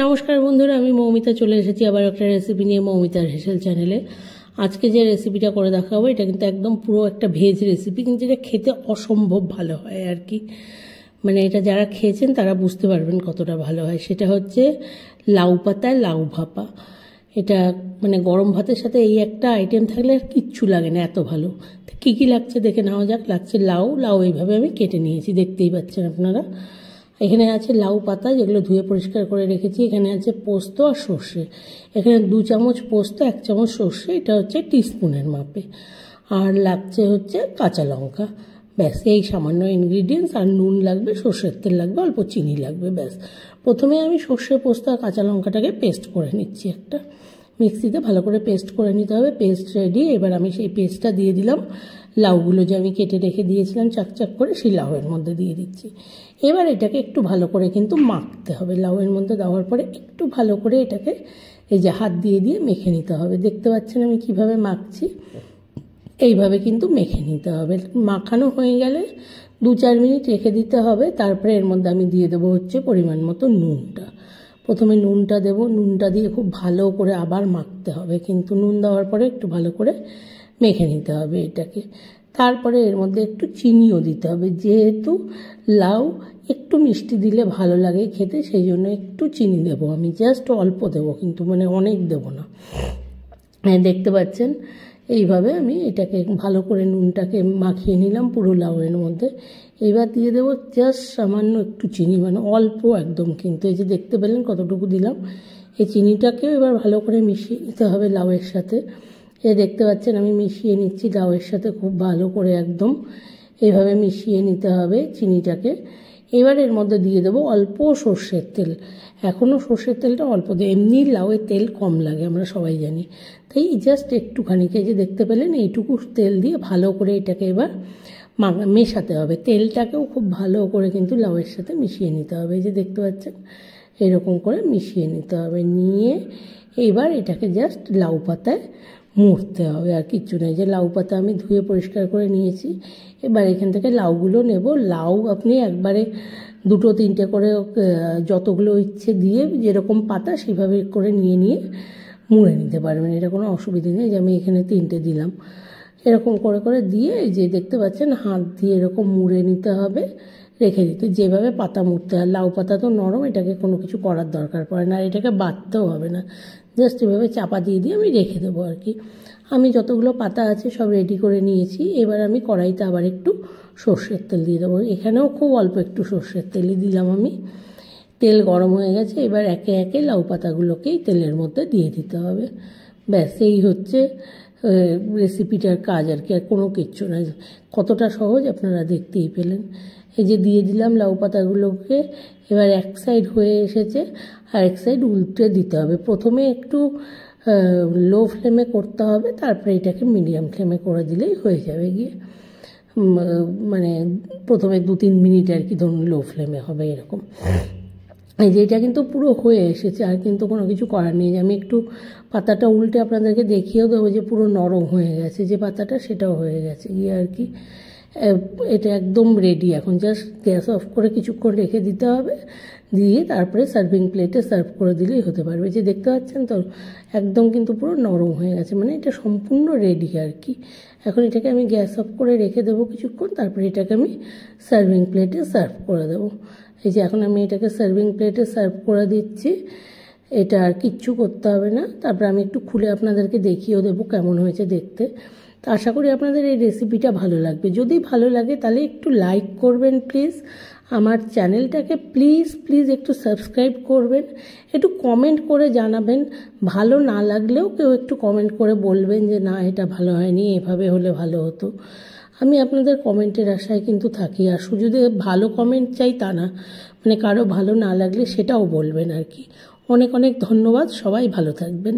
নমস্কার বন্ধুরা, আমি মৌমিতা চলে এসেছি আবার একটা রেসিপি নিয়ে মৌমিতার হেসেল চ্যানেলে। আজকে যে রেসিপিটা করে দেখাবো এটা কিন্তু একদম পুরো একটা ভেজ রেসিপি, কিন্তু এটা খেতে অসম্ভব ভালো হয় আর কি। মানে এটা যারা খেয়েছেন তারা বুঝতে পারবেন কতটা ভালো হয়। সেটা হচ্ছে লাউ পাতায় লাউ ভাপা। এটা মানে গরম ভাতের সাথে এই একটা আইটেম থাকলে আর কিচ্ছু লাগে না, এত ভালো। কী কী লাগছে দেখে নেওয়া যাক। লাগছে লাউ এইভাবে আমি কেটে নিয়েছি, দেখতেই পাচ্ছেন আপনারা। এখানে আছে লাউ পাতা, যেগুলো ধুয়ে পরিষ্কার করে রেখেছি। এখানে আছে পোস্ত আর সর্ষে। এখানে 2 চামচ পোস্ত, 1 চামচ সর্ষে, এটা হচ্ছে টিস্পুনের মাপে। আর লাগছে হচ্ছে কাঁচা লঙ্কা। ব্যাস, এই সামান্য ইনগ্রিডিয়েন্টস। আর নুন লাগবে, সর্ষের তেল লাগবে, অল্প চিনি লাগবে, ব্যাস। প্রথমে আমি সর্ষে, পোস্ত আর কাঁচা লঙ্কাটাকে পেস্ট করে নিচ্ছি। একটা মিক্সিতে ভালো করে পেস্ট করে নিতে হবে। Paste ready. এবার আমি সেই পেস্টটা দিয়ে দিলাম লাউগুলো যে আমি কেটে রেখে দিয়েছিলাম চাকচাক করে, সেই লাউয়ের মধ্যে দিয়ে দিচ্ছি। এবার এটাকে একটু ভালো করে কিন্তু মাখতে হবে। লাউয়ের মধ্যে দেওয়ার পরে একটু ভালো করে এটাকে এই যে হাত দিয়ে দিয়ে মেখে নিতে হবে। দেখতে পাচ্ছেন আমি কিভাবে মাখছি, এইভাবে কিন্তু মেখে নিতে হবে। মাখানো হয়ে গেলে 2-4 মিনিট রেখে দিতে হবে। তারপরে এর মধ্যে আমি দিয়ে দেবো হচ্ছে পরিমাণ মতো নুনটা। প্রথমে নুনটা দেবো, নুনটা দিয়ে খুব ভালো করে আবার মাখতে হবে। কিন্তু নুন দেওয়ার পরে একটু ভালো করে মেখে নিতে হবে এটাকে। তারপরে এর মধ্যে একটু চিনিও দিতে হবে, যেহেতু লাউ একটু মিষ্টি দিলে ভালো লাগে খেতে, সেই জন্য একটু চিনি দেবো আমি। জাস্ট অল্প দেবো, কিন্তু মানে অনেক দেবো না। দেখতে পাচ্ছেন এইভাবে আমি এটাকে ভালো করে নুনটাকে মাখিয়ে নিলাম পুরো লাউয়ের মধ্যে। এবার দিয়ে দেবো জাস্ট সামান্য একটু চিনি, মানে অল্প একদম। কিন্তু এই যে দেখতে পেলেন কতটুকু দিলাম। এই চিনিটাকেও এবার ভালো করে মিশিয়ে নিতে হবে লাউয়ের সাথে। দেখতে পাচ্ছেন আমি মিশিয়ে নিচ্ছি লাউয়ের সাথে খুব ভালো করে, একদম এইভাবে মিশিয়ে নিতে হবে চিনিটাকে। এবার এর মধ্যে দিয়ে দেবো অল্প সর্ষের তেল। এখনও সর্ষের তেলটা অল্প দেয়, এমনি লাউয়ের তেল কম লাগে আমরা সবাই জানি, তাই জাস্ট একটুখানি, যে দেখতে পেলেন এইটুকু তেল দিয়ে ভালো করে এটাকে এবার মেশাতে হবে। তেলটাকেও খুব ভালো করে কিন্তু লাউয়ের সাথে মিশিয়ে নিতে হবে। এই যে দেখতে পাচ্ছেন এরকম করে মিশিয়ে নিতে হবে। নিয়ে এবার এটাকে জাস্ট লাউ পাতায় মুড়তে হবে, আর কিচ্ছু নেই। যে লাউ পাতা আমি ধুয়ে পরিষ্কার করে নিয়েছি। এবার এখান থেকে লাউগুলো নেব। লাউ আপনি একবারে 2-3টে করে যতগুলো ইচ্ছে দিয়ে যেরকম পাতা সেভাবে করে নিয়ে মুড়ে নিতে পারবেন, এটা কোনো অসুবিধা নেই। যে আমি এখানে 3টে দিলাম, এরকম করে করে দিয়ে এই যে দেখতে পাচ্ছেন হাত দিয়ে এরকম মুড়ে নিতে হবে, রেখে দিতে। যেভাবে পাতা মুড়তে হয়, লাউ পাতা তো নরম, এটাকে কোনো কিছু করার দরকার পড়ে না, আর এটাকে বাটতেও হবে না। জাস্ট এভাবে চাপা দিয়ে আমি রেখে দেবো আর কি। আমি যতগুলো পাতা আছে সব রেডি করে নিয়েছি। এবার আমি কড়াইতে আবার একটু সর্ষের তেল দিয়ে দেবো। এখানেও খুব অল্প একটু সর্ষের তেলই দিলাম আমি। তেল গরম হয়ে গেছে। এবার একে একে লাউ পাতাগুলোকেই তেলের মধ্যে দিয়ে দিতে হবে। ব্যাস, এই হচ্ছে রেসিপিটার কাজ আর কি, আর কোনো কিচ্ছু না। কতটা সহজ আপনারা দেখতেই পেলেন। এই যে দিয়ে দিলাম লাউ পাতাগুলোকে। এবার এক সাইড হয়ে এসেছে, আর এক সাইড উল্টে দিতে হবে। প্রথমে একটু লো ফ্লেমে করতে হবে, তারপরে এটাকে মিডিয়াম ফ্লেমে করে দিলেই হয়ে যাবে গিয়ে। মানে প্রথমে 2-3 মিনিট আর কি, ধরুন লো ফ্লেমে হবে এরকম। এই যে এটা কিন্তু পুরো হয়ে এসেছে, আর কিন্তু কোনো কিছু করার নেই। আমি একটু পাতাটা উল্টে আপনাদেরকে দেখিয়েও দেবো যে পুরো নরম হয়ে গেছে যে পাতাটা, সেটাও হয়ে গেছে গিয়ে আর কি। এটা একদম রেডি। এখন জাস্ট গ্যাস অফ করে কিছুক্ষণ রেখে দিতে হবে, দিয়ে তারপরে সার্ভিং প্লেটে সার্ভ করে দিলেই হতে পারবে। যে দেখতে পাচ্ছেন তো একদম কিন্তু পুরো নরম হয়ে গেছে, মানে এটা সম্পূর্ণ রেডি আর কি। এখন এটাকে আমি গ্যাস অফ করে রেখে দেবো কিছুক্ষণ, তারপরে এটাকে আমি সার্ভিং প্লেটে সার্ভ করে দেবো। এই যে এখন আমি এটাকে সার্ভিং প্লেটে সার্ভ করে দিচ্ছি। এটা আর কিচ্ছু করতে হবে না। তারপরে আমি একটু খুলে আপনাদেরকে দেখিয়েও দেবো কেমন হয়েছে দেখতে। তো আশা করি আপনাদের এই রেসিপিটা ভালো লাগবে। যদি ভালো লাগে তাহলে একটু লাইক করবেন প্লিজ, আমার চ্যানেলটাকে প্লিজ একটু সাবস্ক্রাইব করবেন, একটু কমেন্ট করে জানাবেন। ভালো না লাগলেও কেউ একটু কমেন্ট করে বলবেন যে না এটা ভালো হয়নি, এভাবে হলে ভালো হতো। আমি আপনাদের কমেন্টের আশায় কিন্তু থাকি। আর শুধু যে ভালো কমেন্ট চাই তা না, মানে কারো ভালো না লাগলে সেটাও বলবেন আর কি। অনেক অনেক ধন্যবাদ, সবাই ভালো থাকবেন।